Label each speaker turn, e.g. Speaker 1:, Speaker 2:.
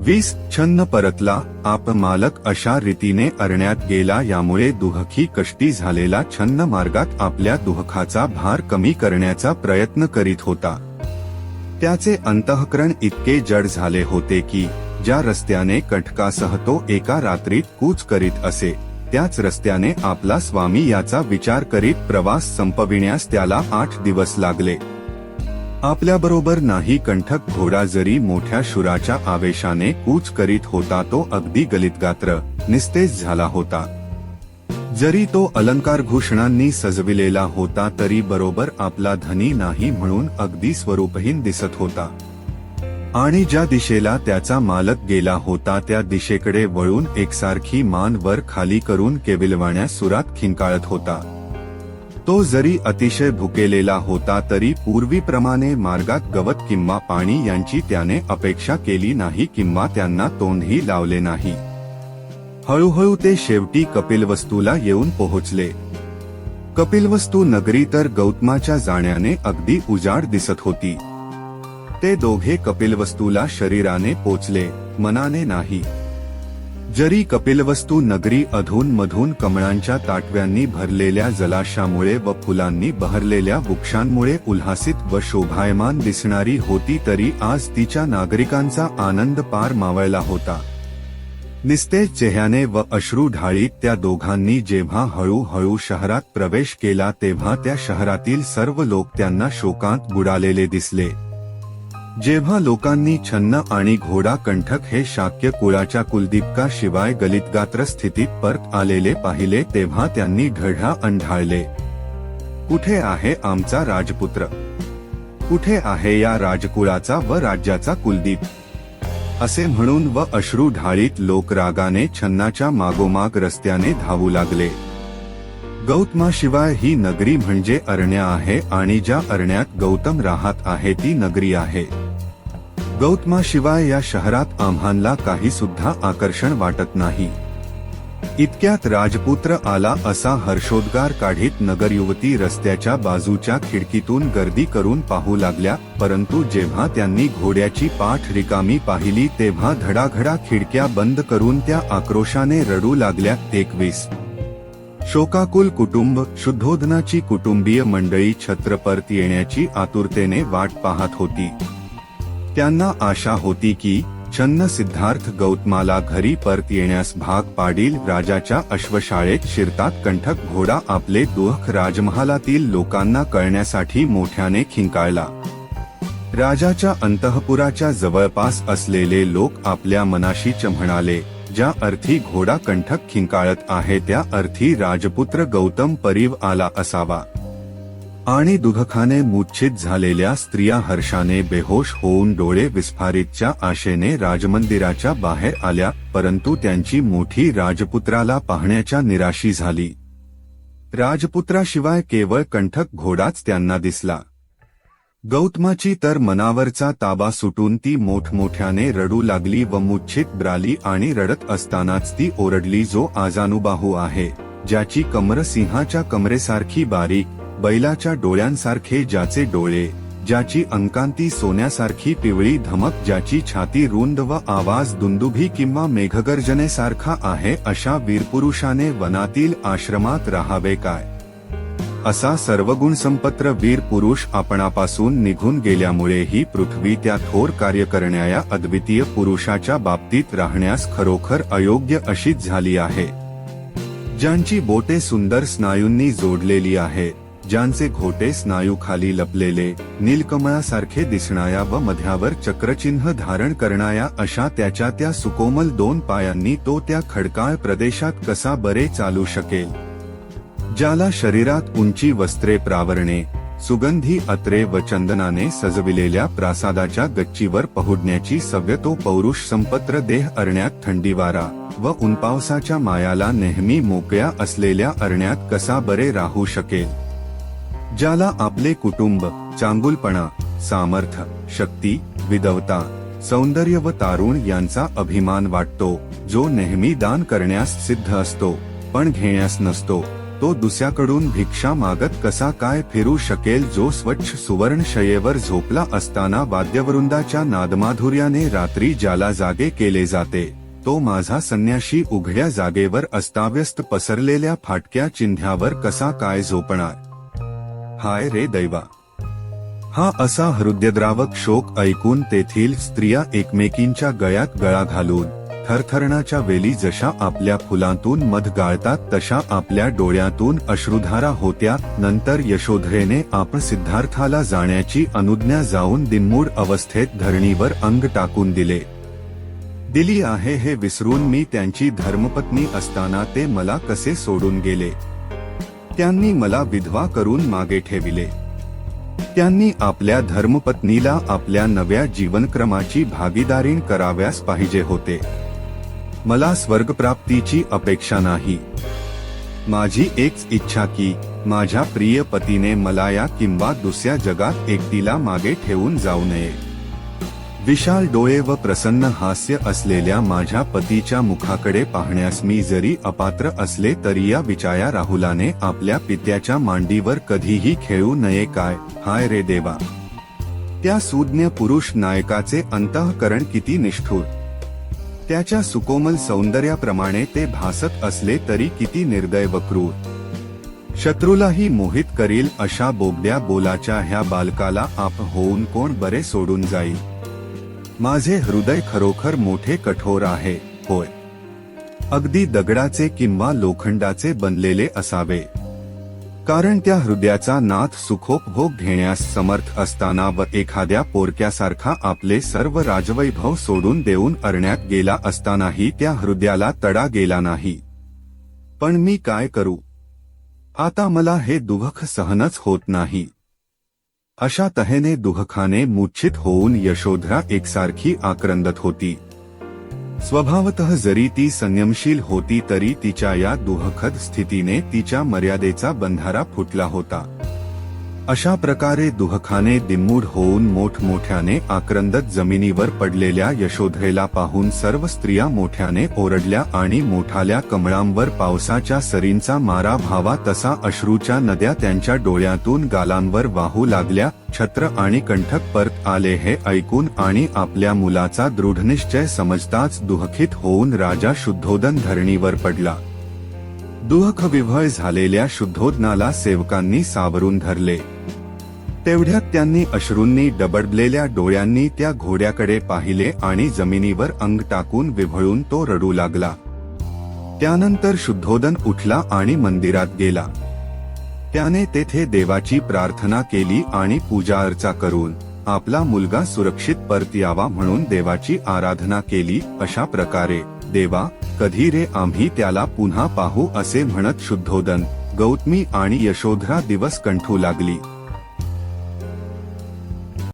Speaker 1: 20 छन्न परतला आप मालक अशा रीतीने अरण्यात गेला। यामुळे दुःखी कष्टी झालेला छन्न मार्गात आपल्या दुःखाचा भार कमी करण्याचा प्रयत्न करीत होता। त्याचे अंतःकरण इतके जड झाले होते की ज्या रस्त्याने कंटकासह तो एका रात्रीत कूच करीत असे त्याच रस्त्याने आपला स्वामी याचा विचार करीत प्रवास संपविण्यास त्याला 8 दिवस लागले। आपल्याबरोबर नाही कंठक घोडा जरी मोठ्या शुराच्या आवेशाने कूच करीत होता तो अगदी गलितगात्र निस्तेज झाला होता। जरी तो अलंकारभूषणांनी सजविलेला होता तरी बरोबर आपला धनी नाही म्हणून अगदी स्वरूपहीन दिसत होता। आणि ज्या दिशेला त्याचा मालक गेला होता त्या दिशेकडे वळून एकसारखी मान वर खाली करून केविलवाण्या सुरात खिंकाळत होता। तो जरी अतिशय भुकेलेला होता तरी पूर्वीप्रमाणे मार्गात गवत किंवा पाणी यांची त्याने अपेक्षा केली नाही किंवा त्यांना तोंडही लावले नाही। हळूहळू ते शेवटी कपिलवस्तूला येऊन पोहोचले। कपिलवस्तू नगरी तर गौतमाच्या जाण्याने अगदी उजाड दिसत होती। ते दोघे कपिलवस्तूला शरीराने पोचले, मनाने नाही। जरी कपिलवस्तू नगरी अधून मधून कमळांच्या ताटव्यांनी भरलेल्या जलाशयामुळे व फुलांनी बहरलेल्या वृक्षांमुळे उल्हासित व शोभायमान दिसणारी होती तरी आज तिच्या नागरिकांचा आनंद पार मावळला होता। निस्तेज चेहऱ्याने व अश्रू ढाळीत त्या दोघांनी जेव्हा हळूहळू शहरात प्रवेश केला तेव्हा त्या शहरातील सर्व लोक त्यांना शोकांत बुडालेले दिसले। जेव्हा लोकांनी छन्न आणि घोडा कंठक हे शाक्य कुळाच्या कुलदीपका शिवाय गलितगात्र स्थितीत परत आलेले पाहिले तेव्हा त्यांनी ढळढा अंढाळले। कुठे आहे आमचा राजपुत्र? कुठे आहे या राजकुळाचा व राज्याचा कुलदीप? असे म्हणून व अश्रू ढाळीत लोक रागाने छन्नाच्या मागोमाग रस्त्याने धावू लागले। गौतमाशिवाय ही नगरी म्हणजे अरण्य आहे आणि ज्या अरण्यात गौतम राहत आहे ती नगरी आहे। गौतमाशिवाय या शहरात आम्हाला काही सुद्धा आकर्षण वाटत नाही। इतक्यात राजपुत्र आला असा हर्षोद्गार काढीत नगरयुवती रस्त्याच्या बाजूच्या खिडकीतून गर्दी करून पाहू लागल्या, परंतु जेव्हा त्यांनी घोड्याची पाठ रिकामी पाहिली तेव्हा धडाधडा खिडक्या बंद करून त्या आक्रोशाने रडू लागल्या। 21 शोकाकुल कुटुंब, शुद्धोदनाची कुटुंबीय मंडळी छत्र परत येण्याची आतुरतेने वाट पाहत होती। त्यांना आशा होती की छन्न सिद्धार्थ गौतमाला घरी परत येण्यास भाग पाडील। राजाच्या अश्वशाळेत शिरतात कंठक घोडा आपले दुःख राजमहालातील लोकांना कळण्यासाठी मोठ्याने खिंकाळला। राजाच्या अंतःपुराच्या जवळपास असलेले लोक आपल्या मनाशी म्हणाले, ज्या अर्थी घोडा कंठक खिंकाळत आहे त्या अर्थी राजपुत्र गौतम परीव आला असावा। आणि दुःखाने मूर्छित झालेल्या स्त्रिया हर्षाने बेहोश होऊन डोळे विस्फारितच्या आशेने राजमंदिराच्या बाहेर आल्या, परंतु त्यांची मोठी राजपुत्राला पाहण्याच्या निराशी झाली। राजपुत्राशिवाय केवळ कंठक घोडाच त्यांना दिसला। गौतमाची तर मनावरचा ताबा सुटून ती मोठमोठ्याने रडू लागली व मूर्छित ब्राली आणि रडत असतानाच ती ओरडली, जो आजानुबाहू आहे, ज्याची कमर सिंहाच्या कमरेसारखी बारीक, बैलाच्या डोळ्यांसारखे ज्याचे डोळे, ज्याची अंकांती सोन्यासारखी पिवळी धमक, ज्याची छाती रुंद व आवाज दुंदुभी किंवा मेघगर्जनेसारखा आहे, अशा वीरपुरुषाने वनातील आश्रमात राहावे काय? असा सर्वगुणसंपन्न वीर पुरुष आपणापासून निघून गेल्यामुळे ही पृथ्वी त्या थोर कार्य करणाऱ्या अद्वितीय पुरुषाच्या बाबतीत राहण्यास खरोखर अयोग्य अशीच झाली आहे। ज्यांची बोटे सुंदर स्नायूंनी जोडलेली आहे, ज्यांचे घोटे स्नायूखाली लपलेले, नीलकमळासारखे दिसणाऱ्या व मध्यावर चक्रचिन्ह धारण करणाऱ्या अशा त्याच्या त्या सुकोमल 2 पायांनी तो त्या खडकाळ प्रदेशात कसा बरे चालू शकेल? ज्याला शरीरात उंची वस्त्रे प्रावरणे, सुगंधी अत्रे व चंदनाने सजविलेल्या प्रासादाच्या गच्चीवर पहुडण्याची सवय, तो पौरुष संपत्र देह अरण्यात थंडीवारा व उन्पावसाच्या मायाला नेहमी मोकळ्या असलेल्या अरण्यात कसा बरे राहू शकेल? ज्याला आपले कुटुंब, चांगुलपणा, सामर्थ्य, शक्ती, विधवता, सौंदर्य व तारुण यांचा अभिमान वाटतो, जो नेहमी दान करण्यास सिद्ध असतो पण घेण्यास नसतो, तो दुसऱ्याकडून भिक्षा मागत कसा काय फिरू शकेल, जो स्वच्छ सुवर्णशय्येवर झोपला असताना वाद्यवृंदाच्या नादमाधुर्याने रात्री ज्याला जागे केले जाते, तो माझा संन्याशी उघड्या जागेवर अस्ताव्यस्त पसरलेल्या फाटक्या चिंध्यावर कसा काय झोपणार. हाय रे दैवा. हा असा हृदयद्रावक शोक ऐकून तेथील स्त्रिया एकमेकींच्या गळ्यात गळा घालून थरथरणाच्या वेली जशा आपल्या फुलांतून मध गाळतात तशा आपल्या डोळ्यातून अश्रुधारा होत्या. नंतर यशोधरेने आपण सिद्धार्थाला जाण्याची अनुज्ञा जाऊन दिनमूड अवस्थेत धरणीवर अंग टाकून दिली आहे हे विसरून मी त्यांची धर्मपत्नी असताना ते मला कसे सोडून गेले. त्यांनी मला विधवा करून मागे ठेविले. त्यांनी आपल्या धर्मपत्नीला आपल्या नव्या जीवनक्रमाची भागीदारीण कराव्यास पाहिजे होते. मला स्वर्गप्राप्तीची अपेक्षा नाही. माझी एकच इच्छा की माझ्या प्रिय पतीने मला या किंवा दुसऱ्या जगात एकटीला मागे ठेवून जाऊ नये. विशाल डोळे व प्रसन्न हास्य असलेल्या माझ्या पतीच्या मुखाकडे पाहण्यास मी जरी अपात्र असले तरी या विचाया राहुलाने आपल्या पित्याच्या मांडीवर कधीही खेळू नये काय. हाय रे देवा. त्या सुज्ञ पुरुष नायकाचे अंतःकरण किती निष्ठुर. त्याच्या सुकोमल सौंदर्याप्रमाणे ते भासत असले तरी किती निर्दय व क्रूर. शत्रूलाही मोहित करील अशा बोबड्या बोलाच्या ह्या बालकाला आप होऊन कोण बरे सोडून जाईल. माझे हृदय खरोखर मोठे कठोर आहे. होय, अगदी दगडाचे किंवा लोखंडाचे बनलेले असावे. कारण त्या हृदयाचा नाथ सुखोपभोग घेण्यास समर्थ असताना व एखाद्या पोरक्यासारखा आपले सर्व राजवैभव सोडून देऊन अरण्यात गेला असतानाही त्या हृदयाला तडा गेला नाही. पण मी काय करू. आता मला हे दुःख सहनच होत नाही. अशा तऱ्हेने दुःखाने मूर्छित होऊन यशोधरा एकसारखी आक्रंदत होती. स्वभावतः जरी ती संयमशील होती तरी तिच्या या दुःखद स्थितीने तिच्या मर्यादेचा बंधारा फुटला होता. अशा प्रकारे दुःखाने दिनमूढ होऊन मोठमोठ्याने आक्रंदत जमिनीवर पडलेल्या यशोधरेला पाहून सर्व स्त्रिया मोठ्याने ओरडल्या आणि मोठाल्या कमळांवर पावसाच्या सरींचा मारा व्हावा तसा अश्रूच्या नद्या त्यांच्या डोळ्यातून गालांवर वाहू लागल्या. छत्र आणि कंठक परत आले हे ऐकून आणि आपल्या मुलाचा दृढनिश्चय समजताच दुःखित होऊन राजा शुद्धोदन धरणीवर पडला. दुःखविव्हळ झालेल्या शुद्धोदनाला सेवकांनी सावरून धरले. तेवढ्यात त्यांनी अश्रूंनी डबडलेल्या डोळ्यांनी त्या घोड्याकडे पाहिले आणि जमिनीवर अंग टाकून विव्हळून तो रडू लागला. त्यानंतर शुद्धोदन उठला आणि मंदिरात गेला. त्याने तेथे देवाची प्रार्थना केली आणि पूजा अर्चा करून आपला मुलगा सुरक्षित परत यावा म्हणून देवाची आराधना केली. अशा प्रकारे देवा कधी रे आम्ही त्याला पुन्हा पाहू असे म्हणत शुद्धोदन, गौतमी आणि यशोधरा दिवस कंठू लागली.